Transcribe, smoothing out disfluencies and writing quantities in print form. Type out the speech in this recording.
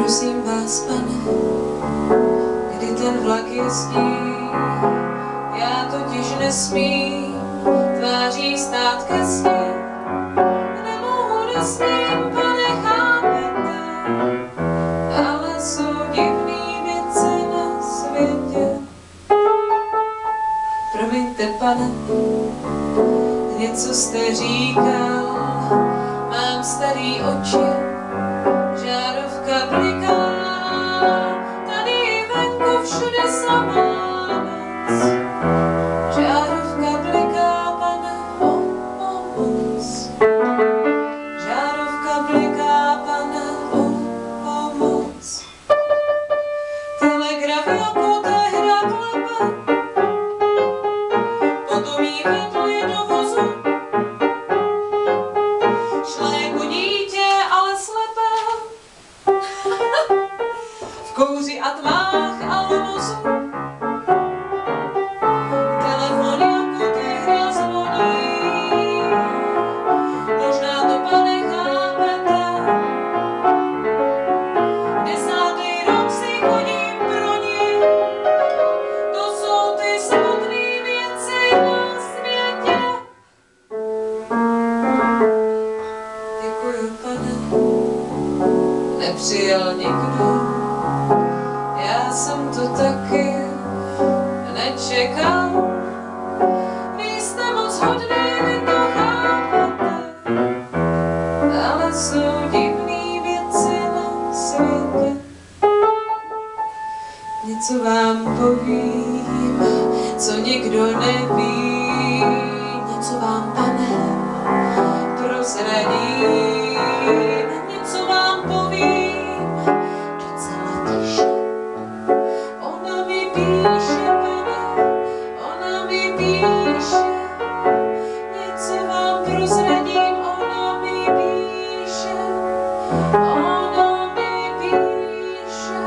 Prosím vás, pane, kdy ten vlak jezdí, já totiž nesmím tváří stát ke sní. Nemohu, nesmím, pane, chápete, ale jsou divný věci na světě. Promiňte, pane, něco jste říkal, mám starý oči, žárovka bliká, tady venku všude samá noc. Žárovka bliká, pane, o pomoc. Žárovka bliká, pane, o pomoc. Telegraf jako tehda klepe, potom jí vedli do vozu. Šla jako dítě, ale slepé, v kouři a tmách a vozu. Telefon jako tehda zvoní, možná to, pane, chápete. 10. rok si chodím pro ní, to jsou ty smutný věci na světě. Děkuju, pane, nepřijel nikdo, já jsem to taky nečekal. Vy jste moc hodný, vy to chápete, ale jsou divný věci na světě. Něco vám povím, co nikdo neví, něco vám, pane, prozradím, něco vám povím, docela tiše. Ona mi píše, pane, ona mi píše, něco vám prozradím, ona mi píše, ona mi píše.